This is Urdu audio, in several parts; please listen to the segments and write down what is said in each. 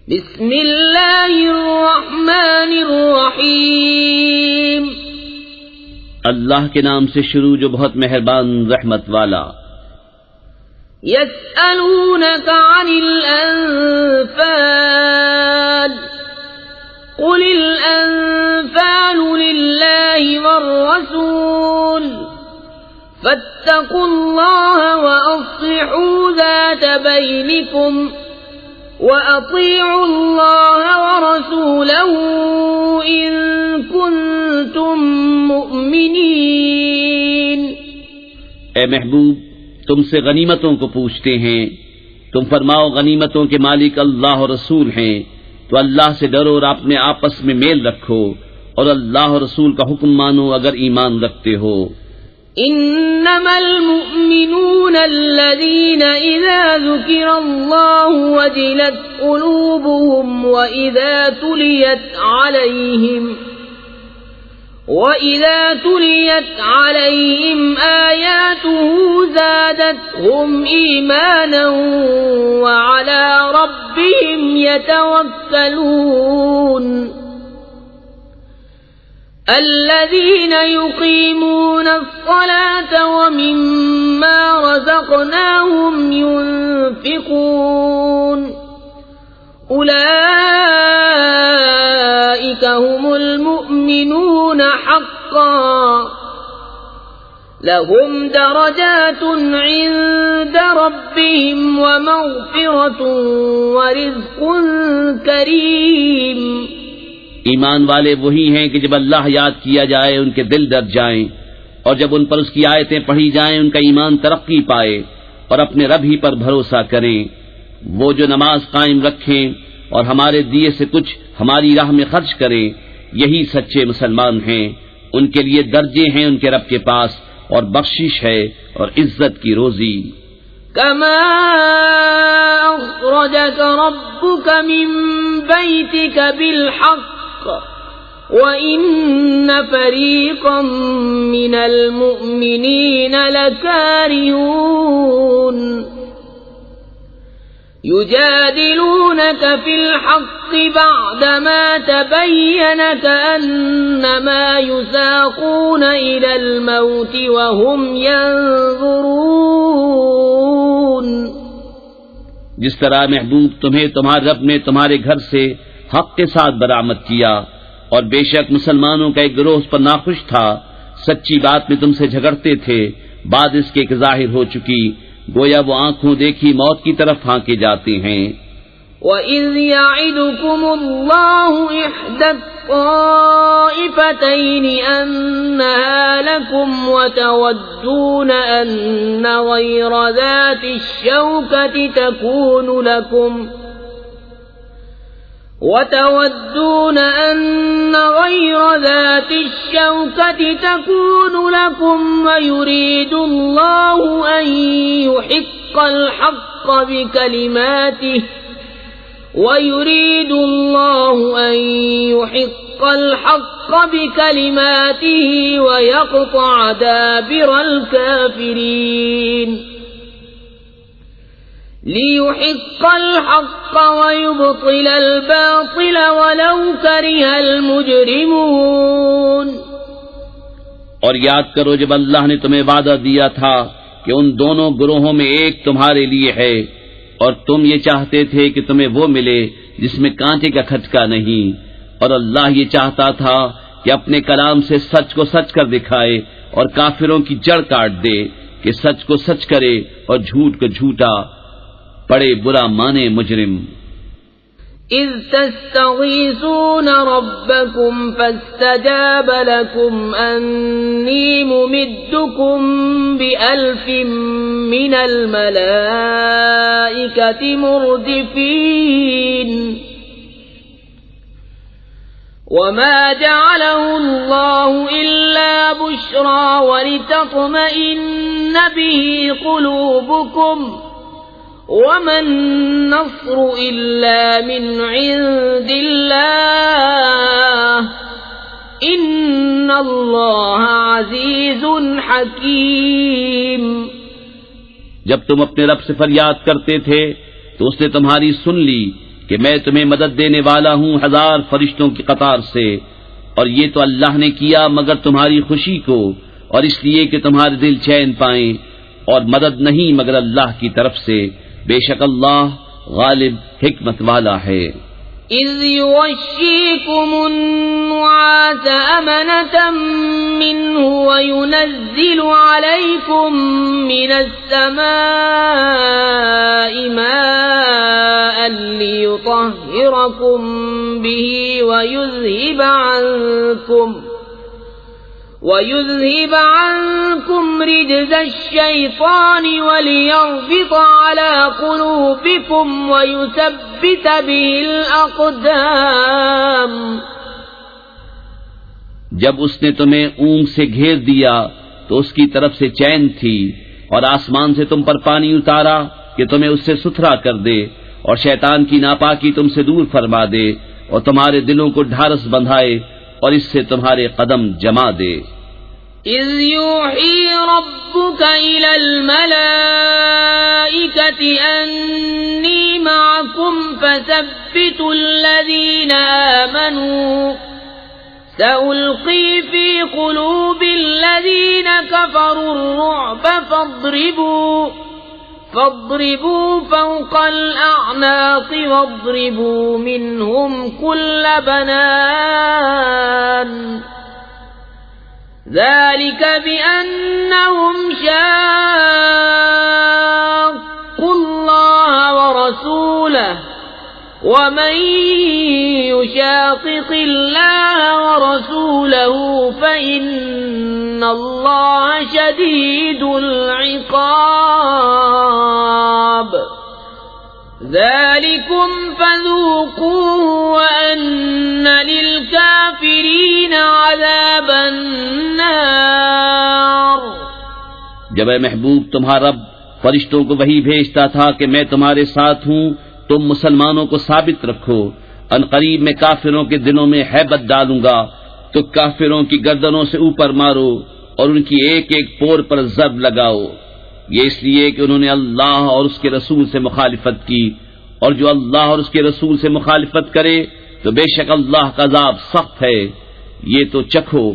بسم اللہ الرحمن الرحیم اللہ کے نام سے شروع جو بہت مہربان رحمت والا. يسألونك عن الأنفال قل الأنفال لله والرسول فاتقوا الله وأصلحوا ذات بينكم وأطيعوا الله ورسوله إن كنتم مؤمنين. اے محبوب تم سے غنیمتوں کو پوچھتے ہیں، تم فرماؤ غنیمتوں کے مالک اللہ اور رسول ہیں، تو اللہ سے ڈرو اور اپنے آپس میں میل رکھو اور اللہ اور رسول کا حکم مانو اگر ایمان رکھتے ہو. انما المؤمنون الذين اذا ذكر الله وجلت قلوبهم واذا تليت عليهم آياته زادتهم إيمانا وعلى ربهم يتوكلون. الذين يقيمون الصلاة ومما رزقناهم ينفقون أولئك هم المؤمنون حقا لهم درجات عند ربهم ومغفرة ورزق كريم. ایمان والے وہی ہیں کہ جب اللہ یاد کیا جائے ان کے دل ڈر جائیں، اور جب ان پر اس کی آیتیں پڑھی جائیں ان کا ایمان ترقی پائے اور اپنے رب ہی پر بھروسہ کریں. وہ جو نماز قائم رکھیں اور ہمارے دیے سے کچھ ہماری راہ میں خرچ کریں، یہی سچے مسلمان ہیں. ان کے لیے درجے ہیں ان کے رب کے پاس اور بخشش ہے اور عزت کی روزی. كما أخرجك ربك من بيتك بالحق وإن فريقا من المؤمنين لكارهون. يجادلونك في الحق بعدما تبين كأنما يساقون إلى الموت وهم ينظرون. جس طرح محبوب تمہیں تمہارے رب نے تمہارے گھر سے حق کے ساتھ برآمد کیا، اور بے شک مسلمانوں کا ایک گروہ اس پر ناخوش تھا، سچی بات میں تم سے جھگڑتے تھے، بعد اس کے کہ ظاہر ہو چکی، گویا وہ آنکھوں دیکھی موت کی طرف پھانکے جاتے ہیں. وَإِذْ يَعِدُكُمُ اللَّهُ إِحْدَى الطَّائِفَتَيْنِ أَنَّهَا لَكُمْ وَتَوَدُّونَ أَنَّ غَيْرَ ذَاتِ الشَّوْكَةِ تكون لكم ويريد الله أن يحق الحق بكلماته ويقطع دابر الكافرين. ليحق الحق ويبطل الباطل ولو كره المجرمون. اور یاد کرو جب اللہ نے تمہیں وعدہ دیا تھا کہ ان دونوں گروہوں میں ایک تمہارے لیے ہے، اور تم یہ چاہتے تھے کہ تمہیں وہ ملے جس میں کانٹے کا کھٹکا نہیں، اور اللہ یہ چاہتا تھا کہ اپنے کلام سے سچ کو سچ کر دکھائے اور کافروں کی جڑ کاٹ دے کہ سچ کو سچ کرے اور جھوٹ کو جھوٹا. بڑے برا مانے مجرم. إذ تستغيثون ربكم فاستجاب لكم أني ممدكم بألف من الملائكة مردفين. وما جعله الله إلا بشرى ولتطمئن به قلوبكم وما النصر إلا من عند الله إن الله عزيز حكيم. جب تم اپنے رب سے فریاد کرتے تھے تو اس نے تمہاری سن لی، کہ میں تمہیں مدد دینے والا ہوں 1000 فرشتوں کی قطار سے، اور یہ تو اللہ نے کیا مگر تمہاری خوشی کو، اور اس لیے کہ تمہارے دل چین پائیں، اور مدد نہیں مگر اللہ کی طرف سے، بے شک اللہ غالب حکمت والا ہے۔ إذ يغشيكم النعاس أمنة منه وينزل عليكم من السماء ماء ليطهركم به ويذهب عنكم رجز الشيطان وليربط على قلوبكم ويثبت به الأقدام۔ جب اس نے تمہیں اونگ سے گھیر دیا تو اس کی طرف سے چین تھی، اور آسمان سے تم پر پانی اتارا کہ تمہیں اس سے ستھرا کر دے، اور شیطان کی ناپاکی تم سے دور فرما دے، اور تمہارے دلوں کو ڈھارس بندھائے، اور اس سے تمہارے قدم جما دے۔ إذ يوحي ربك إلى الملائكة أني معكم فثبتوا الذين آمنوا سألقي في قلوب الذين كفروا الرعب فاضربوا فوق الأعناق واضربوا منهم كل بنان ذلك بأنهم شاقوا الله ورسوله ومن يشاقق الله ورسوله فإن الله شديد العقاب ذلكم فذوقوه وأن للكافرين عذاب النار۔ جب اے محبوب تمہارا رب فرشتوں کو وحی بھیجتا تھا کہ میں تمہارے ساتھ ہوں، تم مسلمانوں کو ثابت رکھو، ان قریب میں کافروں کے دلوں میں ہیبت ڈالوں گا، تو کافروں کی گردنوں سے اوپر مارو اور ان کی ایک ایک پور پر ضرب لگاؤ، یہ اس لیے کہ انہوں نے اللہ اور اس کے رسول سے مخالفت کی، اور جو اللہ اور اس کے رسول سے مخالفت کرے تو بے شک اللہ کا عذاب سخت ہے، یہ تو چکھو،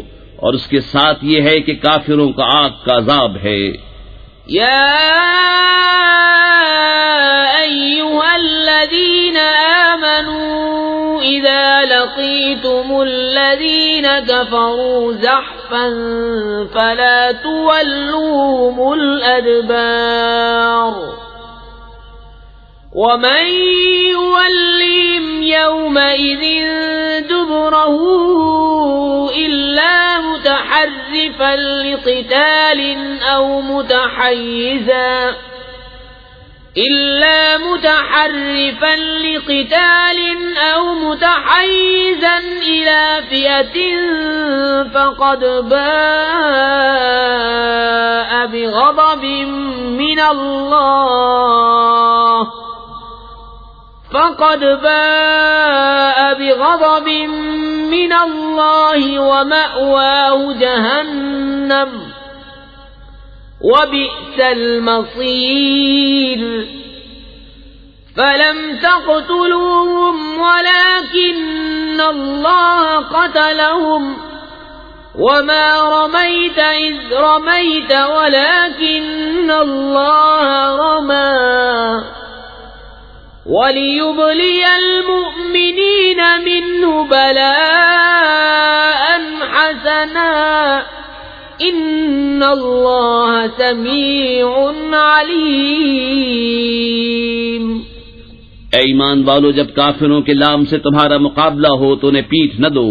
اور اس کے ساتھ یہ ہے کہ کافروں کا آگ کا عذاب ہے۔ یا ایھا الذین آمنوا اذا لقیتم الذین کفروا زحفا فلا تولوهم الادبار ومن يولهم يومئذ دبره إلا متحرفا لقتال أو متحيزا إلى فئة فقد باء بغضب من الله ومأواه جهنم وبئس المصير فلم تقتلوهم ولكن الله قتلهم وما رميت إذ رميت ولكن الله رمى وَلِيُبْلِيَ الْمُؤْمِنِينَ مِنْهُ بَلَاءً حَسَنًا إِنَّ اللَّهَ سَمِيعٌ عَلِيمٌ۔ اے ایمان والو، جب کافروں کے لام سے تمہارا مقابلہ ہو تو انہیں پیٹھ نہ دو،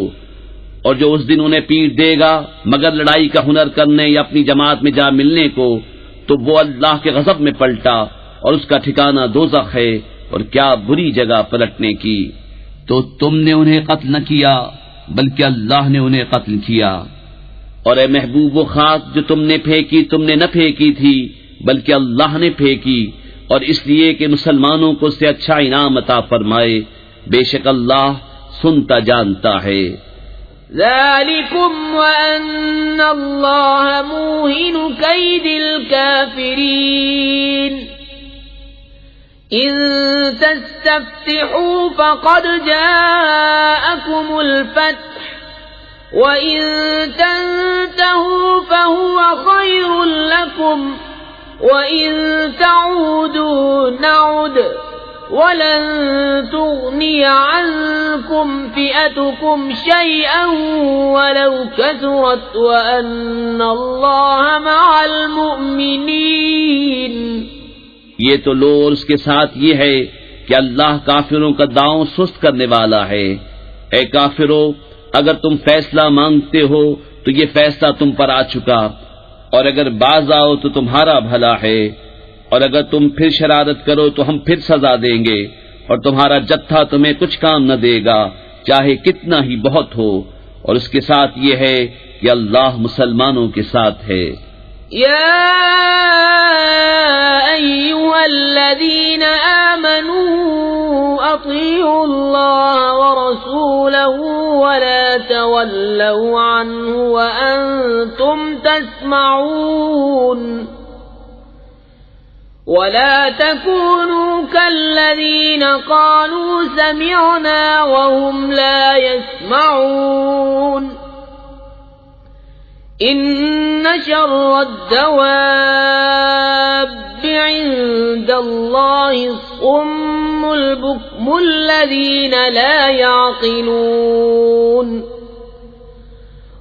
اور جو اس دن انہیں پیٹھ دے گا مگر لڑائی کا ہنر کرنے یا اپنی جماعت میں جا ملنے کو، تو وہ اللہ کے غضب میں پلٹا، اور اس کا ٹھکانہ دوزخ ہے، اور کیا بری جگہ پلٹنے کی۔ تو تم نے انہیں قتل نہ کیا بلکہ اللہ نے انہیں قتل کیا، اور اے محبوب وہ خاک جو تم نے پھینکی تم نے نہ پھینکی تھی بلکہ اللہ نے پھینکی، اور اس لیے کہ مسلمانوں کو اس سے اچھا انعام عطا فرمائے، بے شک اللہ سنتا جانتا ہے۔ ذَلِكُمْ وَأَنَّ اللَّهَ مُوهِنُ كَيْدِ الْكَافِرِينَ۔ إن تستفتحوا فقد جاءكم الفتح وإن تنتهوا فهو خير لكم وإن تعودوا نعد ولن تغني عنكم فئتكم شيئا ولو كثرت وأن الله مع المؤمنين. یہ تو لو اور اس کے ساتھ یہ ہے کہ اللہ کافروں کا داؤں سست کرنے والا ہے. اے کافرو، اگر تم فیصلہ مانگتے ہو تو یہ فیصلہ تم پر آ چکا، اور اگر باز آؤ تو تمہارا بھلا ہے، اور اگر تم پھر شرارت کرو تو ہم پھر سزا دیں گے، اور تمہارا جتھا تمہیں کچھ کام نہ دے گا چاہے کتنا ہی بہت ہو. اور اس کے ساتھ یہ ہے کہ اللہ مسلمانوں کے ساتھ ہے. يا أيها الذين آمنوا أطيعوا الله ورسوله ولا تولوا عنه وأنتم تسمعون ولا تكونوا كالذين قالوا سمعنا وهم لا يسمعون إن شر الدواب عند الله الصم البكم الذين لا يعقلون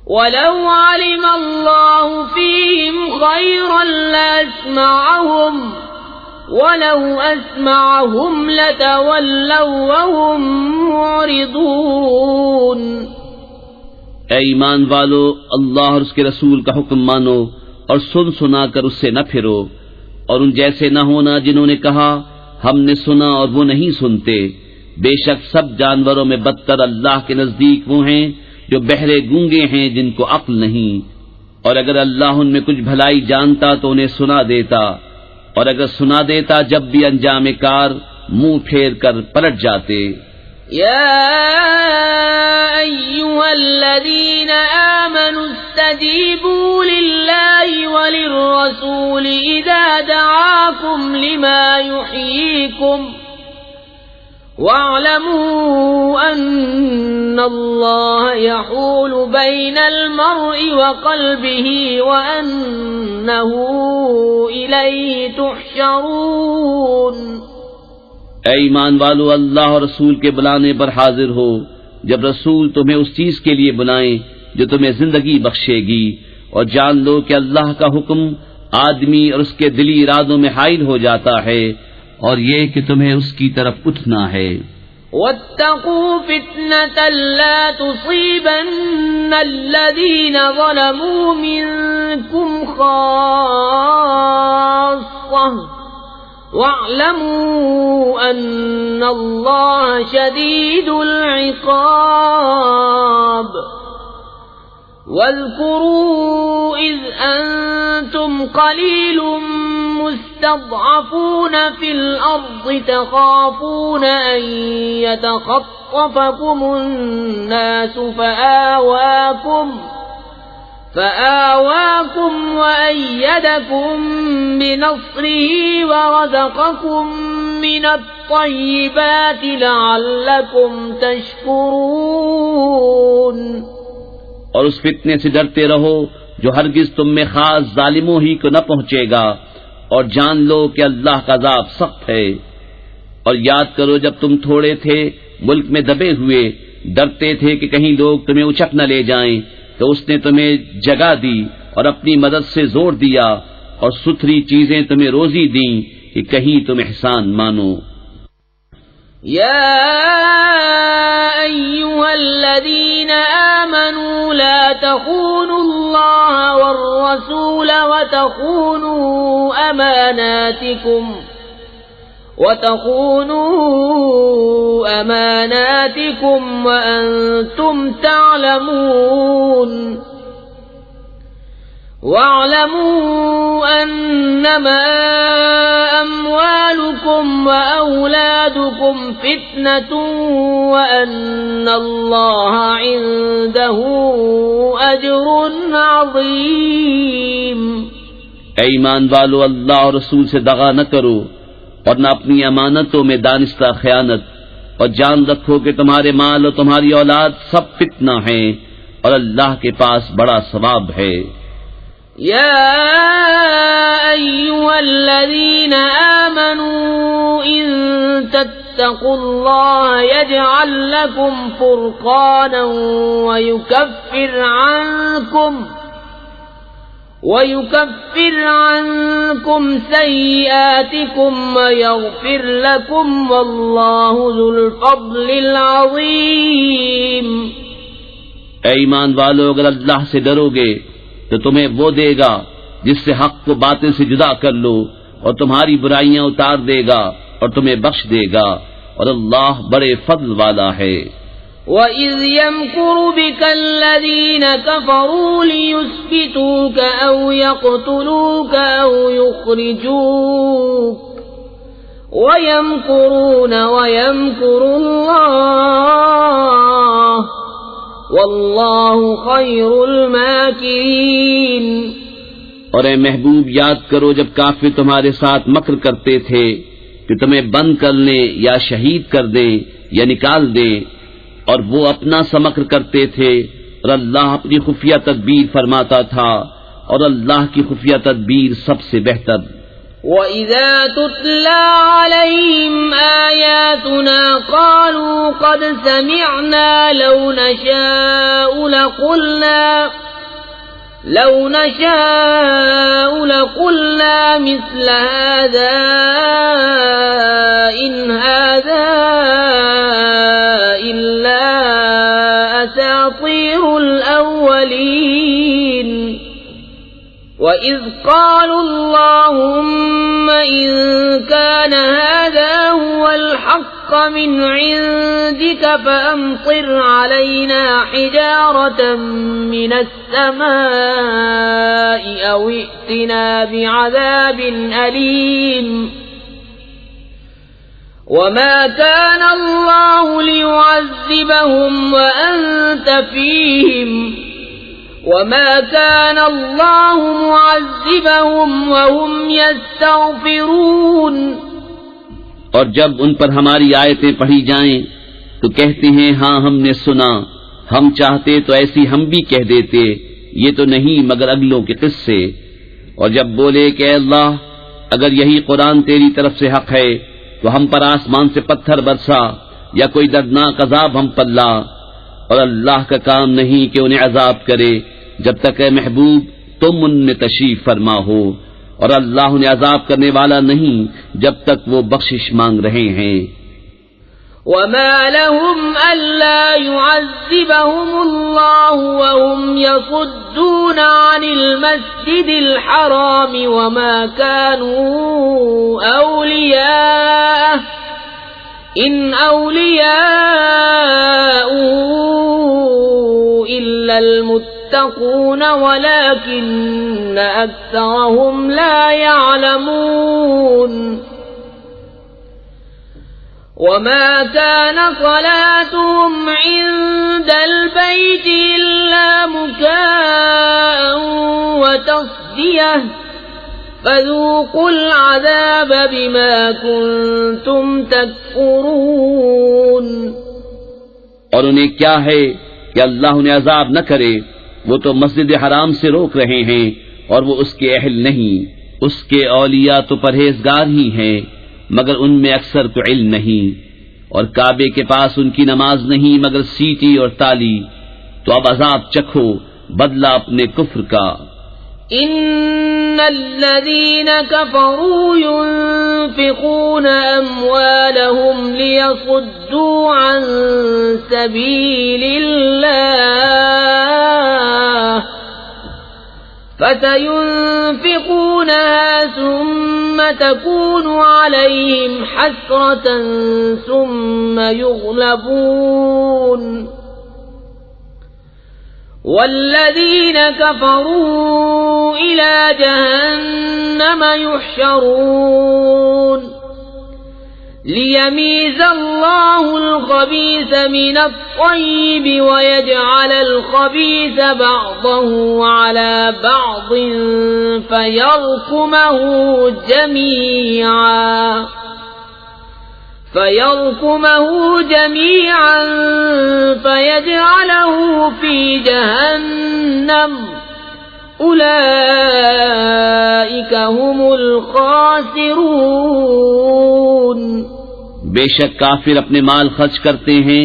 ولو علم الله فيهم خيرا لأسمعهم ولو أسمعهم لتولوا وهم معرضون. اے ایمان والو، اللہ اور اس کے رسول کا حکم مانو اور سن سنا کر اس سے نہ پھرو، اور ان جیسے نہ ہونا جنہوں نے کہا ہم نے سنا اور وہ نہیں سنتے. بے شک سب جانوروں میں بدتر اللہ کے نزدیک وہ ہیں جو بہرے گونگے ہیں جن کو عقل نہیں. اور اگر اللہ ان میں کچھ بھلائی جانتا تو انہیں سنا دیتا، اور اگر سنا دیتا جب بھی انجام کار منہ پھیر کر پلٹ جاتے. يا أيها الذين آمنوا استجيبوا لله وللرسول إذا دعاكم لما يحييكم واعلموا أن الله يحول بين المرء وقلبه وأنه إليه تحشرون. اے ایمان والو، اللہ اور رسول کے بلانے پر حاضر ہو جب رسول تمہیں اس چیز کے لیے بلائیں جو تمہیں زندگی بخشے گی، اور جان لو کہ اللہ کا حکم آدمی اور اس کے دلی ارادوں میں حائل ہو جاتا ہے، اور یہ کہ تمہیں اس کی طرف اٹھنا ہے. واتقوا فتنة لا تصيبن الذين ظلموا منكم خاصة واعلموا أن الله شديد العقاب. واذكروا إذ أنتم قليل مستضعفون في الأرض تخافون أن يتخطفكم الناس فآواكم وأيدكم بنصره ورزقكم من الطيبات لعلكم تشكرون. اور اس فتنے سے ڈرتے رہو جو ہرگز تم میں خاص ظالموں ہی کو نہ پہنچے گا، اور جان لو کہ اللہ کا عذاب سخت ہے. اور یاد کرو جب تم تھوڑے تھے، ملک میں دبے ہوئے، ڈرتے تھے کہ کہیں لوگ تمہیں اچک نہ لے جائیں، تو اس نے تمہیں جگہ دی اور اپنی مدد سے زور دیا، اور ستھری چیزیں تمہیں روزی دیں کہ کہیں تم احسان مانو. يا أيها الذين آمنوا لا تخونوا الله والرسول وتخونوا أماناتكم وأنتم تعلمون. واعلموا أنما أموالكم وأولادكم فتنة وأن الله عنده أجر عظيم. اے ایمان والو، اللہ اور رسول سے دغا نہ کرو، اور نہ اپنی امانتوں میں دانستہ خیانت، اور جان رکھو کہ تمہارے مال اور تمہاری اولاد سب فتنہ ہیں، اور اللہ کے پاس بڑا ثواب ہے۔ يا أيها الذين آمنوا إن تتقوا الله يجعل لكم فرقانا ويكفر عنكم سيئاتكم ويغفر لكم والله ذو الفضل العظيم۔ اے ایمان والو، اگر اللہ سے ڈرو گے تو تمہیں وہ دے گا جس سے حق کو باطل سے جدا کر لو، اور تمہاری برائیاں اتار دے گا اور تمہیں بخش دے گا، اور اللہ بڑے فضل والا ہے۔ وَإِذْ يَمْكُرُ بِكَ الَّذِينَ كَفَرُوا لِيُثْبِتُوكَ أَوْ يَقْتُلُوكَ أَوْ يُخْرِجُوكَ وَيَمْكُرُونَ وَيَمْكُرُ اللَّهُ وَاللَّهُ خَيْرُ الْمَاكِرِينَ۔ اور اے محبوب، یاد کرو جب کافر تمہارے ساتھ مکر کرتے تھے کہ تمہیں بند کر لیں یا شہید کر دیں یا نکال دیں، اور وہ اپنا سا مکر کرتے تھے، اور اللہ اپنی خفیہ تدبیر فرماتا تھا، اور اللہ کی خفیہ تدبیر سب سے بہتر۔ وَإِذَا تُتْلَى عَلَيْهِمْ آيَاتُنَا قَالُوا قَدْ سَمِعْنَا لَوْ نَشَاءُ لَقُلْنَا مِثْلَ هَذَا إِنْ هَذَا إِلَّا أَسَاطِيرُ الْأَوَّلِينَ۔ وَإِذْ قَالُوا اللَّهُمَّ إِن كَانَ هَذَا هُوَ الْحَقَّ مِنْ عِندِكَ فَأَمْطِرْ عَلَيْنَا حِجَارَةً مِّنَ السَّمَاءِ أَوْ ائْتِنَا بِعَذَابٍ أَلِيمٍ۔ وَمَا كَانَ اللَّهُ لِيُعَذِّبَهُمْ وَأَنْتَ فِيهِمْ وَمَا كَانَ اللَّهُ مُعَذِّبَهُمْ وَهُمْ يَسْتَغْفِرُونَ۔ اور جب ان پر ہماری آیتیں پڑھی جائیں تو کہتے ہیں ہاں ہم نے سنا، ہم چاہتے تو ایسی ہم بھی کہہ دیتے، یہ تو نہیں مگر اگلوں کے قصے۔ اور جب بولے کہ اے اللہ، اگر یہی قرآن تیری طرف سے حق ہے تو ہم پر آسمان سے پتھر برسا یا کوئی دردناک عذاب ہم پر لا، اور اللہ کا کام نہیں کہ انہیں عذاب کرے جب تک اے محبوب تم ان میں تشریف فرما ہو، اور اللہ انہیں عذاب کرنے والا نہیں جب تک وہ بخشش مانگ رہے ہیں۔ وَمَا لَهُمْ أَلَّا يُعَذِّبَهُمُ اللَّهُ وَهُمْ يَصُدُّونَ عَنِ الْمَسْجِدِ الْحَرَامِ وَمَا كَانُوا أَوْلِيَاءَهُ إِنْ أَوْلِيَاؤُهُ إِلَّا الْمُتَّقُونَ وَلَكِنَّ أَكْثَرَهُمْ لَا يَعْلَمُونَ۔ وَمَا كَانَ صَلَاتُهُمْ عِندَ الْبَيْتِ إِلَّا مُكَاءً وَتَصْدِيَةً فَذُوقُوا الْعَذَابَ بِمَا كُنتُمْ تَكْفُرُونَ۔ اور انہیں کیا ہے کہ اللہ انہیں عذاب نہ کرے، وہ تو مسجد حرام سے روک رہے ہیں اور وہ اس کے اہل نہیں، اس کے اولیاء تو پرہیزگار ہی ہیں مگر ان میں اکثر کو علم نہیں، اور کعبے کے پاس ان کی نماز نہیں مگر سیٹی اور تالی، تو اب عذاب چکھو بدلہ اپنے کفر کا۔ ان الذين كفروا ينفقون اموالهم ليصدوا عن سبيل الله فسينفقونها ثم تكون عليهم حسرة ثم يغلبون والذين كفروا إلى جهنم يحشرون ليميز الله الخبيث من الطيب ويجعل الخبيث بعضه على بعض فيركمه جميعا فيركمه جميعا فيجعله في جهنم أولئك هم الخاسرون۔ بے شک کافر اپنے مال خرچ کرتے ہیں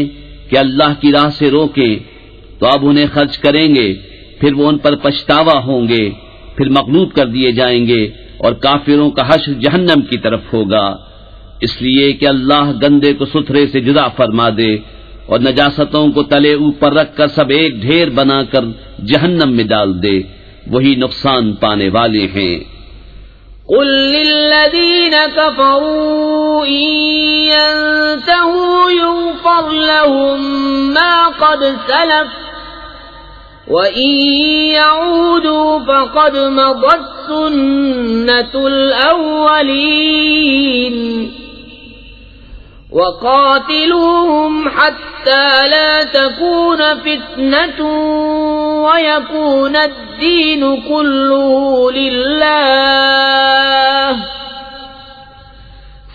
کہ اللہ کی راہ سے روکیں، تو اب انہیں خرچ کریں گے، پھر وہ ان پر پچھتاوا ہوں گے، پھر مغلوب کر دیے جائیں گے، اور کافروں کا حشر جہنم کی طرف ہوگا، اس لیے کہ اللہ گندے کو ستھرے سے جدا فرما دے اور نجاستوں کو تلے اوپر رکھ کر سب ایک ڈھیر بنا کر جہنم میں ڈال دے، وہی نقصان پانے والے ہیں۔ قل للذین کفروا ان ينتهوا یغفر لهم ما قد سلف وَإِن يَعُودُوا فَقَدْ مَضَتْ سُنَّةُ الْأَوَّلِينَ وَقَاتِلُوهُمْ حَتَّى لَا تَكُونَ فِتْنَةٌ وَيَكُونَ الدِّينُ كُلُّهُ لِلَّهِ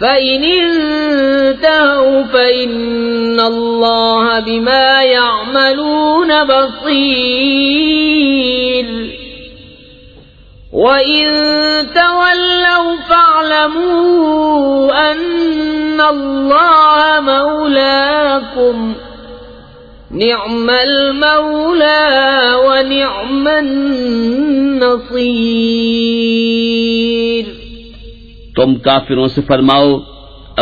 فَإِنِ انتهوا فَإِنَّ اللَّهَ بِمَا يَعْمَلُونَ بَصِيرٌ وَإِن تَوَلَّوْا فَاعْلَمُوا أَنَّ اللَّهَ مَوْلَاكُمْ نِعْمَ الْمَوْلَى وَنِعْمَ النَّصِيرُ۔ تم کافروں سے فرماؤ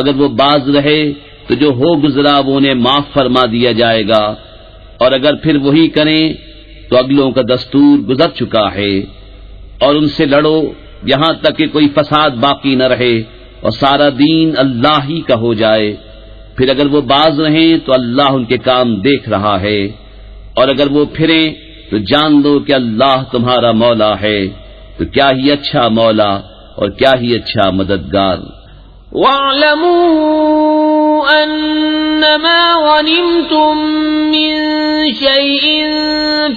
اگر وہ باز رہے تو جو ہو گزرا وہ انہیں معاف فرما دیا جائے گا، اور اگر پھر وہی کریں تو اگلوں کا دستور گزر چکا ہے، اور ان سے لڑو یہاں تک کہ کوئی فساد باقی نہ رہے اور سارا دین اللہ ہی کا ہو جائے۔ پھر اگر وہ باز رہیں تو اللہ ان کے کام دیکھ رہا ہے، اور اگر وہ پھریں تو جان دو کہ اللہ تمہارا مولا ہے، تو کیا ہی اچھا مولا اور کیا ہی اچھا مددگار۔ وَاعْلَمُوا أَنَّمَا غَنِمْتُم مِّن شَيْءٍ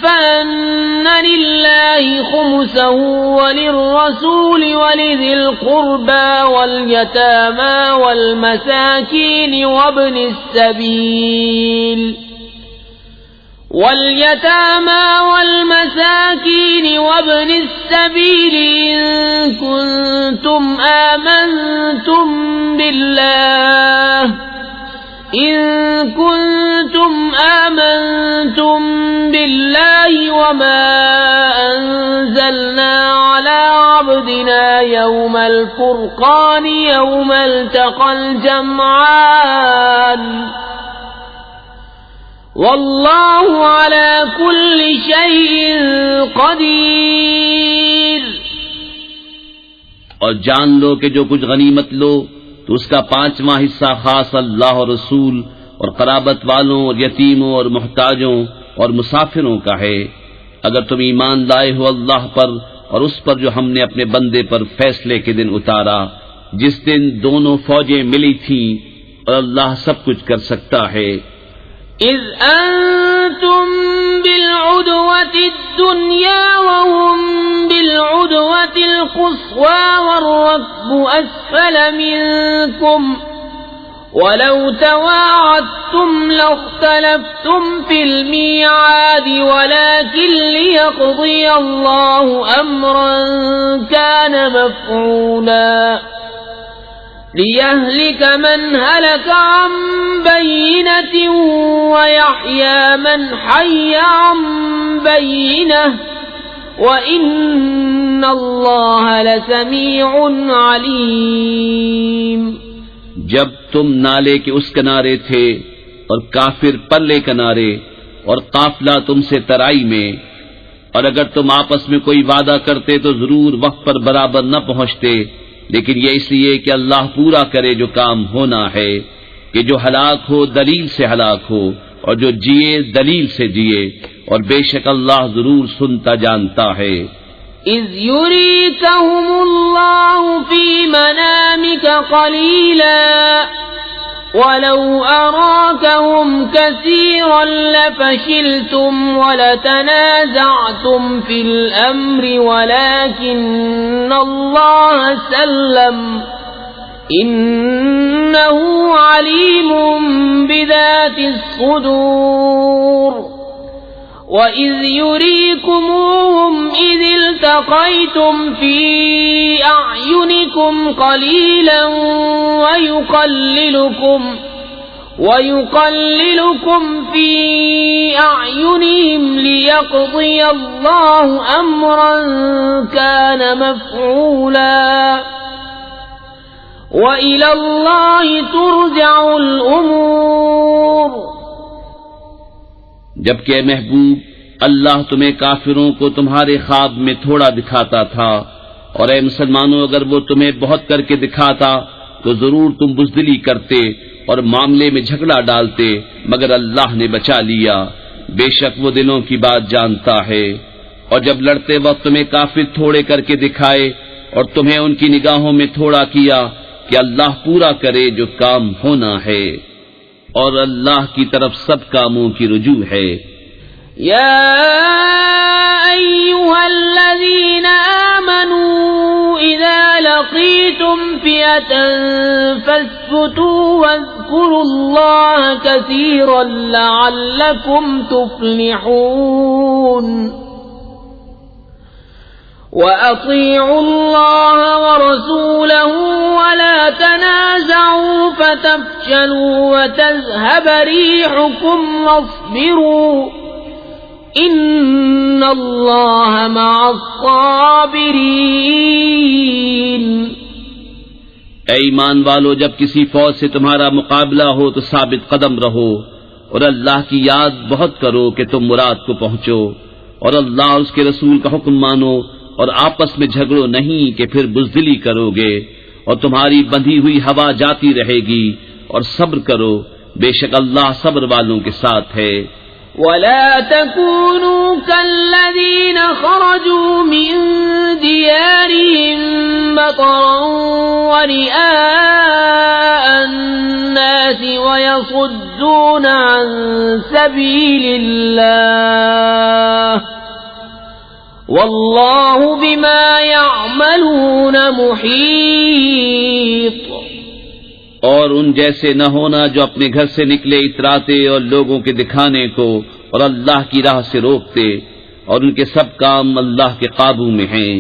فَأَنَّ لِلَّهِ خُمُسَهُ وَلِلرَّسُولِ وَلِذِي الْقُرْبَى وَالْيَتَامَى وَالْمَسَاكِينِ وَابْنِ السَّبِيلِ إِن كُنتُمْ آمنتم بالله وما أنزلنا على عبدنا يوم الفرقان يوم التقى الجمعان واللہ علی کل شیء قدیر۔ اور جان لو کہ جو کچھ غنیمت لو تو اس کا 5واں حصہ خاص اللہ اور رسول اور قرابت والوں اور یتیموں اور محتاجوں اور مسافروں کا ہے، اگر تم ایمان لائے ہو اللہ پر اور اس پر جو ہم نے اپنے بندے پر فیصلے کے دن اتارا، جس دن دونوں فوجیں ملی تھیں، اور اللہ سب کچھ کر سکتا ہے۔ اذ انتم بالعدوة الدنيا وهم بالعدوة القصوى والركب اسفل منكم ولو تواعدتم لاختلفتم في الميعاد ولكن ليقضي الله امرا كان مفعولا لِيَهْلِكَ مَنْ هَلَكَ عَنْ بَيِّنَةٍ وَيَحْيَى مَنْ حَيَّ عَنْ بَيِّنَةٍ وَإِنَّ اللَّهَ لَسَمِيعٌ عَلِيمٌ۔ جب تم نالے کے اس کنارے تھے اور کافر پرلے کنارے اور قافلہ تم سے ترائی میں، اور اگر تم آپس میں کوئی وعدہ کرتے تو ضرور وقت پر برابر نہ پہنچتے، لیکن یہ اس لیے کہ اللہ پورا کرے جو کام ہونا ہے، کہ جو ہلاک ہو دلیل سے ہلاک ہو اور جو جیے دلیل سے جیے، اور بے شک اللہ ضرور سنتا جانتا ہے۔ اذ یریکہم اللہ فی منامک قلیلا وَلَوْ أَرَاكَهُمْ كَثِيرًا لَفَشِلْتُمْ وَلَتَنَازَعْتُمْ فِي الْأَمْرِ وَلَكِنَّ اللَّهَ سَلَّمَ إنه عليم بذات الصدور وإذ يريكموهم إذ التقيتم في أعينكم قليلا ويقللكم في أعينهم ليقضي الله أمرا كان مفعولا وإلى الله ترجع الأمور. جبکہ اے محبوب اللہ تمہیں کافروں کو تمہارے خواب میں تھوڑا دکھاتا تھا، اور اے مسلمانوں اگر وہ تمہیں بہت کر کے دکھاتا تو ضرور تم بزدلی کرتے اور معاملے میں جھگڑا ڈالتے، مگر اللہ نے بچا لیا، بے شک وہ دلوں کی بات جانتا ہے. اور جب لڑتے وقت تمہیں کافر تھوڑے کر کے دکھائے اور تمہیں ان کی نگاہوں میں تھوڑا کیا کہ اللہ پورا کرے جو کام ہونا ہے، اور اللہ کی طرف سب کاموں کی رجوع ہے. یا ایھا الذین آمنوا اذا لقیتم فئة فاثبتوا واذکروا اللہ کثیرا لعلکم تفلحون. وَأَطِيعُوا اللَّهَ وَرَسُولَهُ وَلَا تَنَازَعُوا فَتَفْشَلُوا وَتَذْهَبَ رِيحُكُمْ وَاصْبِرُوا إِنَّ اللَّهَ مَعَ الصَّابِرِينَ. اے ایمان والو، جب کسی فوج سے تمہارا مقابلہ ہو تو ثابت قدم رہو اور اللہ کی یاد بہت کرو کہ تم مراد کو پہنچو، اور اللہ اور اس کے رسول کا حکم مانو، اور آپس میں جھگڑو نہیں کہ پھر بزدلی کرو گے اور تمہاری بندھی ہوئی ہوا جاتی رہے گی، اور صبر کرو، بے شک اللہ صبر والوں کے ساتھ ہے. وَلَا تَكُونُوا كَالَّذِينَ خَرَجُوا مِن دِيَارِهِم بَطَرًا وَرِئَاءَ النَّاسِ وَيَصُدُّونَ عَن سَبِيلِ اللَّهِ واللہ بما يعملون محیط. اور ان جیسے نہ ہونا جو اپنے گھر سے نکلے اتراتے اور لوگوں کے دکھانے کو اور اللہ کی راہ سے روکتے، اور ان کے سب کام اللہ کے قابو میں ہیں.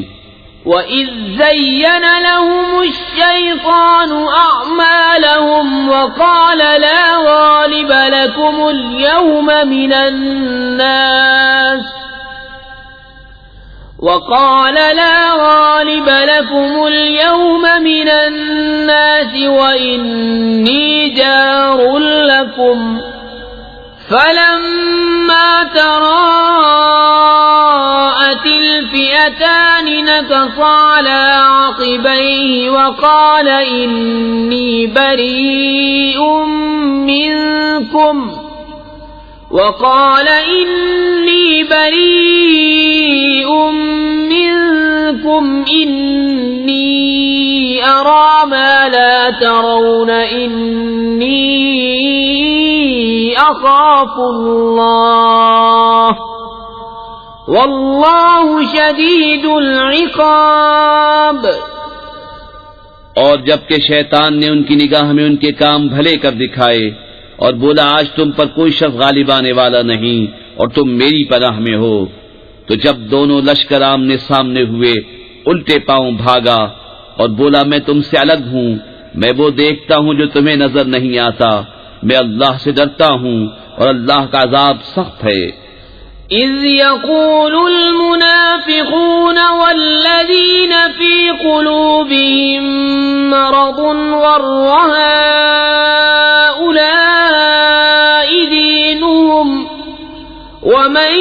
وَإِذْ زَيَّنَ لَهُمُ الشَّيْطَانُ أَعْمَالَهُمْ وَقَالَ لَا غَالِبَ لَكُمُ الْيَوْمَ مِنَ النَّاسِ وَإِنِّي جَارٌ لَكُمْ فَلَمَّا تَرَاءَتِ الْفِئَتَانِ نَكَصَ عَلَى عَقِبَيْهِ وَقَالَ إِنِّي بَرِيءٌ منكم إني أرى ما لا ترون إني أخاف الله والله شديد العقاب. اور جبکہ شیطان نے ان کی نگاہ میں ان کے کام بھلے کر دکھائے اور بولا آج تم پر کوئی شخص غالب آنے والا نہیں اور تم میری پناہ میں ہو، تو جب دونوں لشکر آمنے سامنے ہوئے الٹے پاؤں بھاگا اور بولا میں تم سے الگ ہوں، میں وہ دیکھتا ہوں جو تمہیں نظر نہیں آتا، میں اللہ سے ڈرتا ہوں اور اللہ کا عذاب سخت ہے. اذ يقول المنافقون والذين في قلوبهم مرض غر هؤلاء دينهم ومن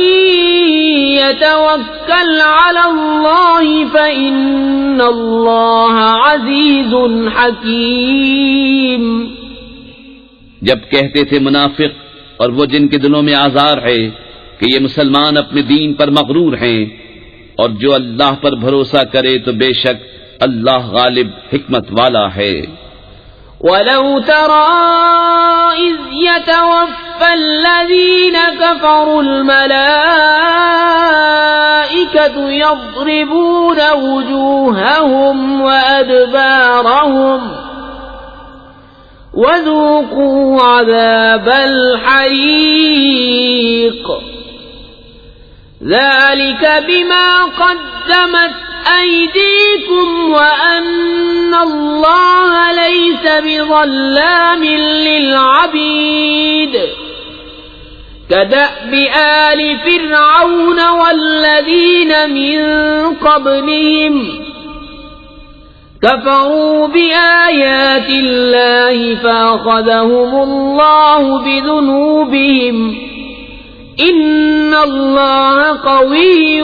يتوكل على الله فإن الله عزيز حكيم. جب کہتے تھے منافق اور وہ جن کے دلوں میں آزار ہے کہ یہ مسلمان اپنے دین پر مغرور ہیں، اور جو اللہ پر بھروسہ کرے تو بے شک اللہ غالب حکمت والا ہے. وَلَوْ تَرَى إِذْ يَتَوَفَّى الَّذِينَ كَفَرُوا الْمَلَائِكَةُ يَضْرِبُونَ وُجُوهَهُمْ وَأَدْبَارَهُمْ وذوقوا عذاب الحريق ذلك بما قدمت أيديكم وأن الله ليس بظلام للعبيد كدأب آل فرعون والذين من قبلهم كفروا بآيات الله فأخذهم الله بذنوبهم إن الله قوي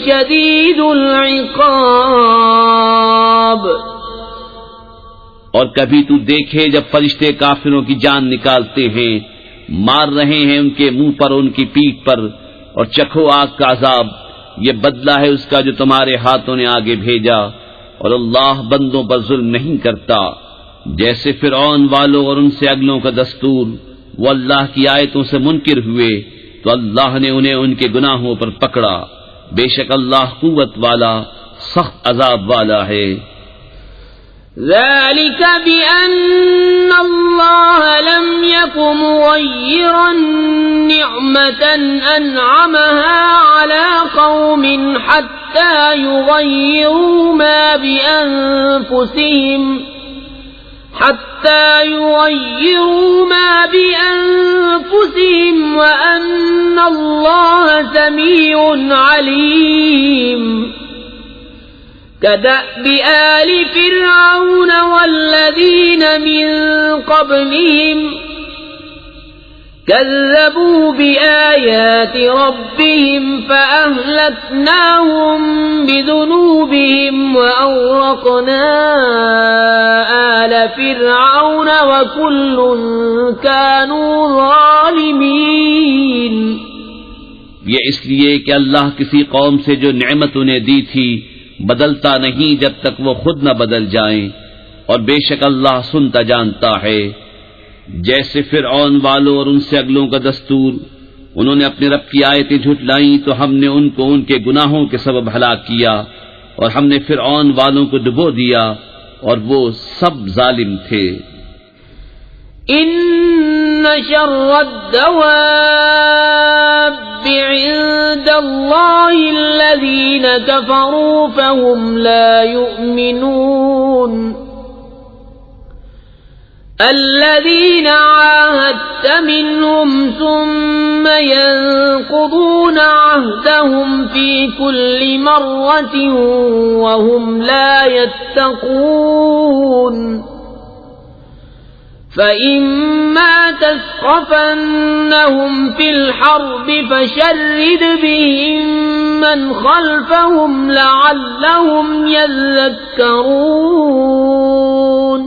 شديد العقاب. اور کبھی تو دیکھے جب فرشتے کافروں کی جان نکالتے ہیں، مار رہے ہیں ان کے منہ پر، ان کی پیٹھ پر، اور چکھو آگ کا عذاب، یہ بدلہ ہے اس کا جو تمہارے ہاتھوں نے آگے بھیجا، اور اللہ بندوں پر ظلم نہیں کرتا. جیسے فرعون والوں اور ان سے اگلوں کا دستور، وہ اللہ کی آیتوں سے منکر ہوئے تو اللہ نے انہیں ان کے گناہوں پر پکڑا. بے شک اللہ قوت والا، سخت عذاب والا ہے. ذلك بأن الله لم يكن مغيرا نعمة أنعمها على قوم حتى يغيروا ما بأنفسهم وأن الله سميع عليم. كدأب آل فرعون والذين من قبلهم كذبوا بآيات ربهم فأهلكناهم بذنوبهم وأغرقنا آل فرعون وكل كانوا ظالمين. یہ اس لیے کہ اللہ کسی قوم سے جو نعمت انہیں دی تھی بدلتا نہیں جب تک وہ خود نہ بدل جائیں، اور بے شک اللہ سنتا جانتا ہے. جیسے فرعون والوں اور ان سے اگلوں کا دستور، انہوں نے اپنے رب کی آیتیں جھٹلائیں تو ہم نے ان کو ان کے گناہوں کے سبب ہلاک کیا، اور ہم نے فرعون والوں کو ڈبو دیا اور وہ سب ظالم تھے. ان شر الدواب عند الله الذين كفروا فهم لا يؤمنون. الذين عاهدت منهم ثم ينقضون عهدهم في كل مرة وهم لا يتقون. فإما تثقفنهم في الحرب فشرد بهم من خلفهم لعلهم يذكرون.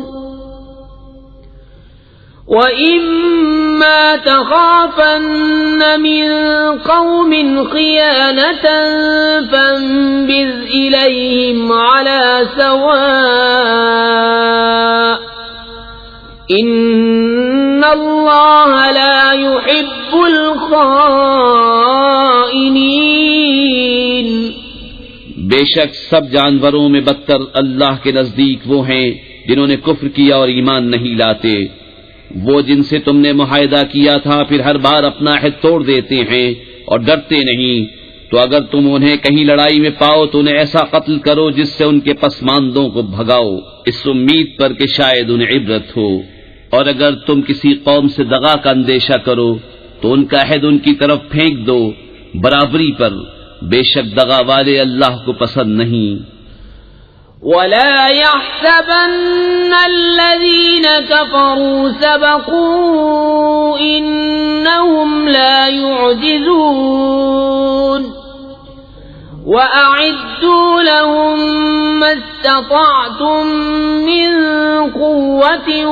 وإما تخافن من قوم خيانة فانبذ إليهم على سواء ان اللہ لا يحب الخائنین. بے شک سب جانوروں میں بدتر اللہ کے نزدیک وہ ہیں جنہوں نے کفر کیا اور ایمان نہیں لاتے، وہ جن سے تم نے معاہدہ کیا تھا پھر ہر بار اپنا عہد توڑ دیتے ہیں اور ڈرتے نہیں. تو اگر تم انہیں کہیں لڑائی میں پاؤ تو انہیں ایسا قتل کرو جس سے ان کے پسماندوں کو بھگاؤ، اس امید پر کہ شاید انہیں عبرت ہو. اور اگر تم کسی قوم سے دغا کا اندیشہ کرو تو ان کا عہد ان کی طرف پھینک دو برابری پر، بے شک دغا والے اللہ کو پسند نہیں. ولا يحسبن الذين كفروا سبقوا إنهم لا يعجزون. وأعدوا لهم ما استطعتم من قوة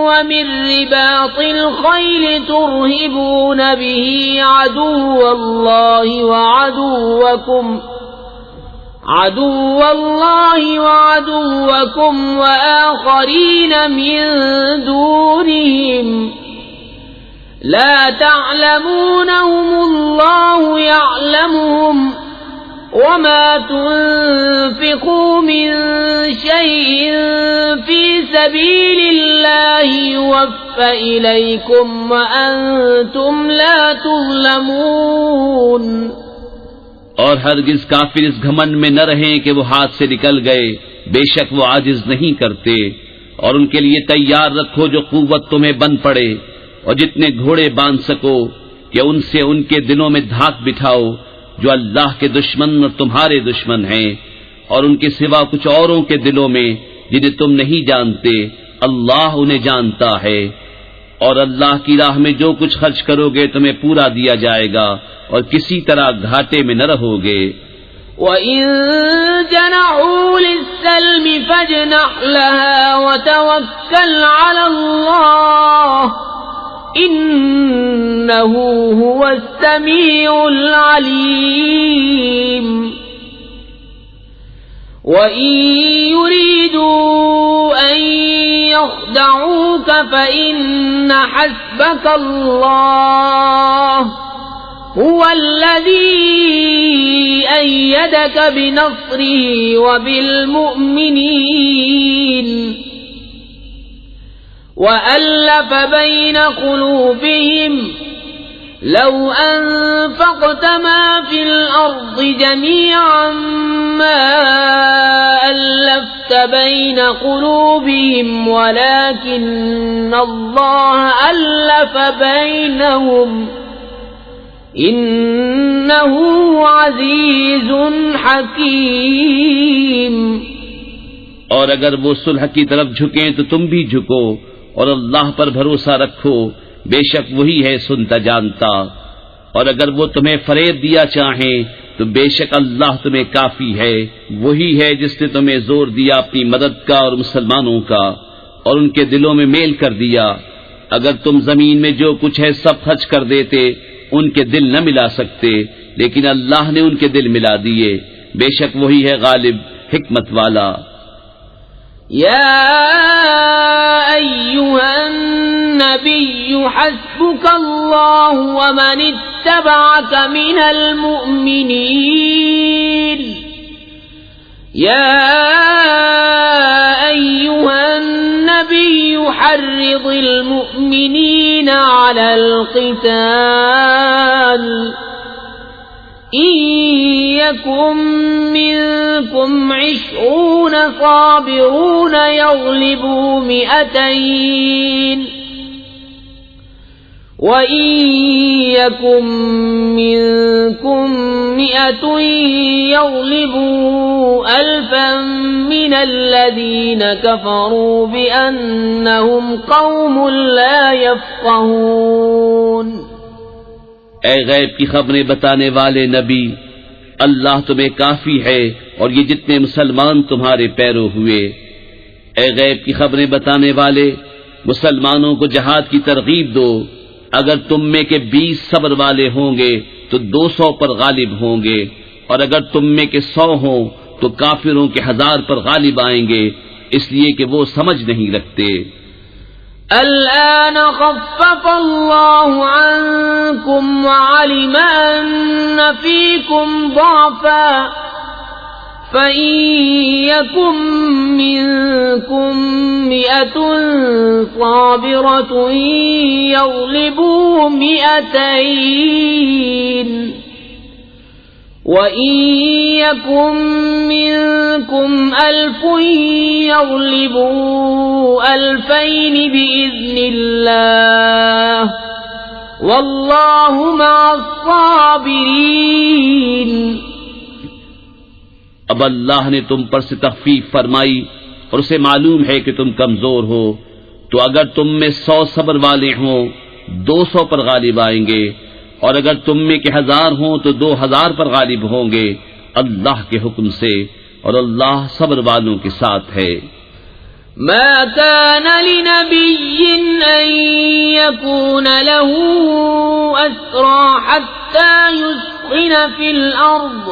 ومن رباط الخيل ترهبون به عدو الله وعدوكم وآخرين من دونهم لا تعلمونهم الله يعلمهم وما تنفقوا من شيء في سبيل الله يوفى إليكم وأنتم لا تظلمون۔ اور ہرگز کافر اس گھمنڈ میں نہ رہیں کہ وہ ہاتھ سے نکل گئے، بے شک وہ عاجز نہیں کرتے۔ اور ان کے لیے تیار رکھو جو قوت تمہیں بن پڑے، اور جتنے گھوڑے باندھ سکو کہ ان سے ان کے دلوں میں دھاک بٹھاؤ جو اللہ کے دشمن اور تمہارے دشمن ہیں، اور ان کے سوا کچھ اوروں کے دلوں میں جنہیں تم نہیں جانتے، اللہ انہیں جانتا ہے۔ اور اللہ کی راہ میں جو کچھ خرچ کرو گے تمہیں پورا دیا جائے گا، اور کسی طرح گھاٹے میں نہ رہو گے۔ وَإِن جَنَحُوا لِلسَّلْمِ فَاجْنَحْ لَهَا وَتَوَكَّلْ عَلَى اللَّهِ إِنَّهُ هُوَ السَّمِيعُ الْعَلِيمُ۔ وَإِن يُرِيدُوا أَن يَخْدَعُوكَ فَإِنَّ حَسْبَكَ اللَّهُ هُوَ الَّذِي أَيَّدَكَ بِنَصْرِهِ وَبِالْمُؤْمِنِينَ وَأَلَّفَ بَيْنَ قُلُوبِهِمْ لَوْ أَنفَقْتَ مَا فِي الْأَرْضِ جَمِيعًا مَا أَلَّفْتَ بَيْنَ قُلُوبِهِمْ وَلَكِنَّ اللَّهَ أَلَّفَ بَيْنَهُمْ إِنَّهُ عَزِيزٌ حَكِيمٌ۔ اور اگر وہ صلح کی طرف جھکیں تو تم بھی جھکو، اور اللہ پر بھروسہ رکھو، بے شک وہی ہے سنتا جانتا۔ اور اگر وہ تمہیں فریب دیا چاہیں تو بے شک اللہ تمہیں کافی ہے، وہی ہے جس نے تمہیں زور دیا اپنی مدد کا اور مسلمانوں کا، اور ان کے دلوں میں میل کر دیا۔ اگر تم زمین میں جو کچھ ہے سب خرچ کر دیتے، ان کے دل نہ ملا سکتے، لیکن اللہ نے ان کے دل ملا دیے، بے شک وہی ہے غالب حکمت والا۔ یا ایھا النبی حسبک اللہ ومن اتبعک من المؤمنین۔ یا ایھا النبی حرض المؤمنین علی القتال إن يكن منكم 20 صابرون يغلبوا 200 وإن يكن منكم 100 يغلبوا 1000 من الذين كفروا بأنهم قوم لا يفقهون۔ اے غیب کی خبریں بتانے والے نبی، اللہ تمہیں کافی ہے اور یہ جتنے مسلمان تمہارے پیرو ہوئے۔ اے غیب کی خبریں بتانے والے، مسلمانوں کو جہاد کی ترغیب دو۔ اگر تم میں کے 20 صبر والے ہوں گے تو 200 پر غالب ہوں گے، اور اگر تم میں کے 100 ہوں تو کافروں کے 1000 پر غالب آئیں گے، اس لیے کہ وہ سمجھ نہیں رکھتے۔ الآن خفف الله عنكم وعلم أن فيكم ضعفا فإن يكن منكم 100 صابرة يغلبوا 200 وَإِن يَكُن مِّنكُمْ 1000 يَغْلِبُوا 2000 بِإِذْنِ اللَّهِ وَاللَّهُ مَعَ الصَّابِرِينَ۔ اب اللہ نے تم پر سے تخفیف فرمائی اور اسے معلوم ہے کہ تم کمزور ہو، تو اگر تم میں 100 صبر والے ہوں 200 پر غالب آئیں گے، اور اگر تم میں کے 1000 ہوں تو 2000 پر غالب ہوں گے اللہ کے حکم سے، اور اللہ صبر والوں کے ساتھ ہے۔ ما كان لنبي أن يكون له أسرى حتى يسخن في الأرض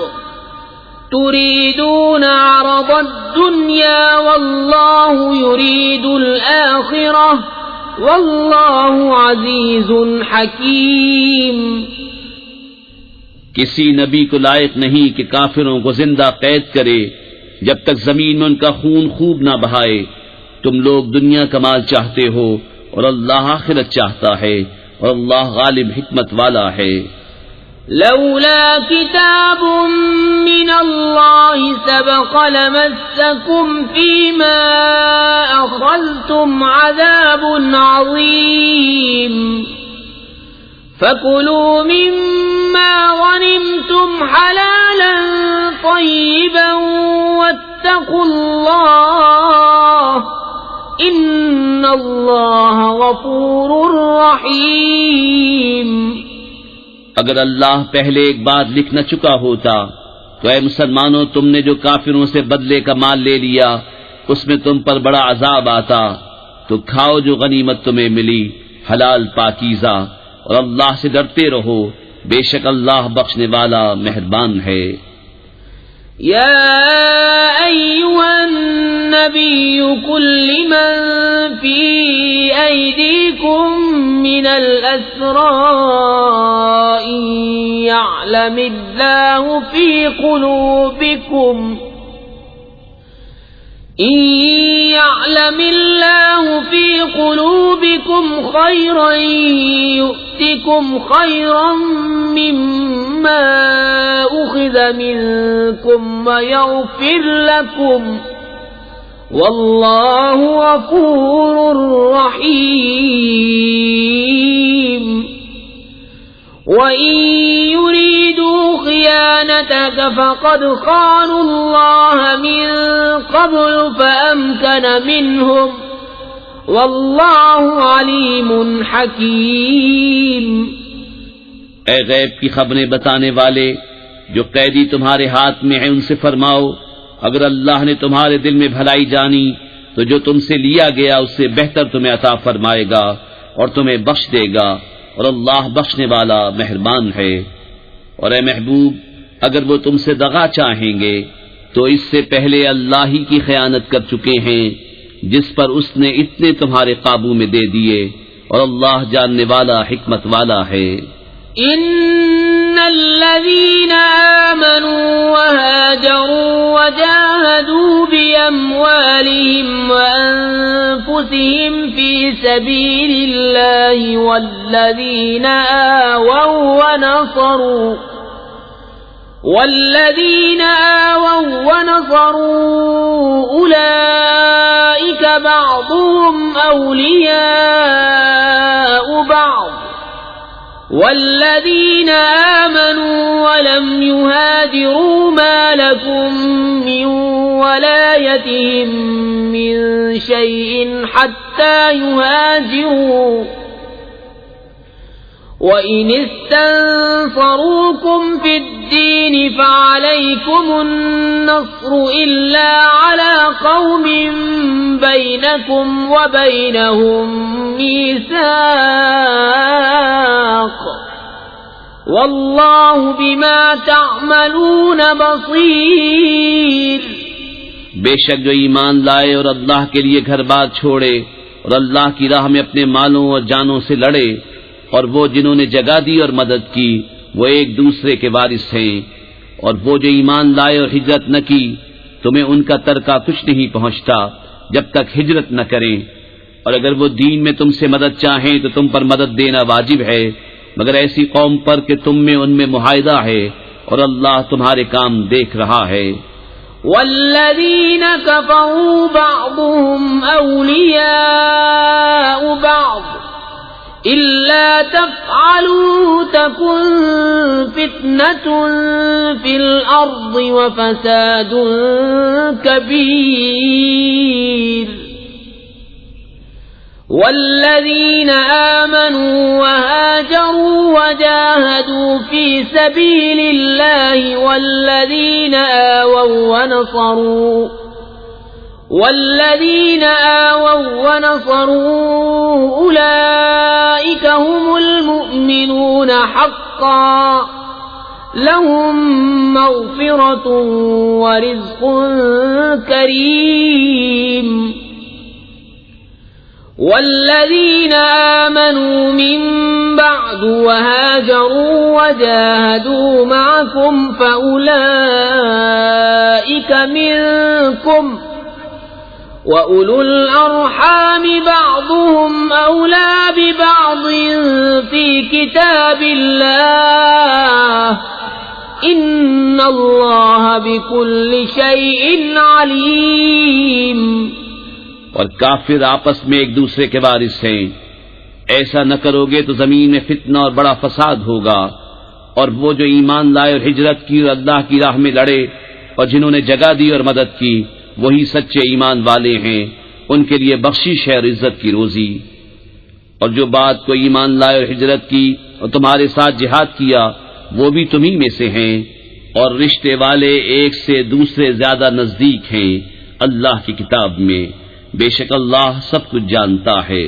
تريدون عرض الدنيا والله يريد الآخرة واللہ عزیز حکیم۔ کسی نبی کو لائق نہیں کہ کافروں کو زندہ قید کرے جب تک زمین میں ان کا خون خوب نہ بہائے. تم لوگ دنیا کا مال چاہتے ہو اور اللہ آخرت چاہتا ہے اور اللہ غالب حکمت والا ہے. لولا كتاب من الله سبق لمسكم فيما أخذتم عذاب عظيم فكلوا مما غنمتم حلالا طيبا واتقوا الله إن الله غفور رحيم. اگر اللہ پہلے ایک بات لکھ نہ چکا ہوتا تو اے مسلمانوں تم نے جو کافروں سے بدلے کا مال لے لیا اس میں تم پر بڑا عذاب آتا. تو کھاؤ جو غنیمت تمہیں ملی حلال پاکیزہ اور اللہ سے ڈرتے رہو بے شک اللہ بخشنے والا مہربان ہے. يا أيها النبي قل لمن في أيديكم من الأسرى إن يعلم الله في قلوبكم خيرا يؤتكم خيرا مما أخذ منكم ويغفر لكم والله غفور رحيم. وَإِن يُرِيدُوا خِيَانَتَكَ فَقَدْ خَانُوا اللَّهَ مِن قَبْلُ فَأَمْكَنَ مِنْهُمْ وَاللَّهُ عَلِيمٌ حَكِيمٌ. اے غیب کی خبریں بتانے والے جو قیدی تمہارے ہاتھ میں ہیں ان سے فرماؤ اگر اللہ نے تمہارے دل میں بھلائی جانی تو جو تم سے لیا گیا اس سے بہتر تمہیں عطا فرمائے گا اور تمہیں بخش دے گا اور اللہ بخشنے والا مہربان ہے. اور اے محبوب اگر وہ تم سے دغا چاہیں گے تو اس سے پہلے اللہ ہی کی خیانت کر چکے ہیں جس پر اس نے اتنے تمہارے قابو میں دے دیے اور اللہ جاننے والا حکمت والا ہے. ان الذين آمنوا وهاجروا وجاهدوا بأموالهم وأنفسهم في سبيل الله والذين آووا ونصروا أولئك بعضهم أولياء بعض والذين آمنوا ولم يهاجروا ما لكم من ولايتهم من شيء حتى يهاجروا وإن استنصروكم في الدين فعليكم النصر إلا على قوم بينكم وبينهم ميثاق والله بما تعملون بصير. بے شک جو ایمان لائے اور اللہ کے لیے گھر بار چھوڑے اور اللہ کی راہ میں اپنے مالوں اور جانوں سے لڑے اور وہ جنہوں نے جگہ دی اور مدد کی وہ ایک دوسرے کے وارث ہیں. اور وہ جو ایمان لائے اور ہجرت نہ کی تمہیں ان کا ترکہ کچھ نہیں پہنچتا جب تک ہجرت نہ کریں. اور اگر وہ دین میں تم سے مدد چاہیں تو تم پر مدد دینا واجب ہے مگر ایسی قوم پر کہ تم میں ان میں معاہدہ ہے اور اللہ تمہارے کام دیکھ رہا ہے. والذین کفروا بعضهم اولیاء بعض إلا تفعلوا تكن فتنة في الأرض وفساد كبير. والذين آمنوا وهاجروا وجاهدوا في سبيل الله والذين آووا ونصروا أولئك هم المؤمنون حقا لهم مغفرة ورزق كريم. والذين آمنوا من بعد وهاجروا وجاهدوا معكم فأولئك منكم وَأُولُو الْأَرْحَامِ بَعْضُهُمْ أَوْلَى بِبَعْضٍ فِي كِتَابِ اللَّهِ إِنَّ اللَّهَ بِكُلِّ شَيْءٍ عَلِيمٌ۔ اور کافر آپس میں ایک دوسرے کے وارث ہیں، ایسا نہ کرو گے تو زمین میں فتنہ اور بڑا فساد ہوگا، اور وہ جو ایمان لائے اور ہجرت کی اور اللہ کی راہ میں لڑے اور جنہوں نے جگہ دی اور مدد کی وہی سچے ایمان والے ہیں، ان کے لیے بخشش ہے اور عزت کی روزی۔ اور جو بات کو ایمان لائے اور ہجرت کی اور تمہارے ساتھ جہاد کیا وہ بھی تمہیں میں سے ہیں، اور رشتے والے ایک سے دوسرے زیادہ نزدیک ہیں اللہ کی کتاب میں، بے شک اللہ سب کچھ جانتا ہے۔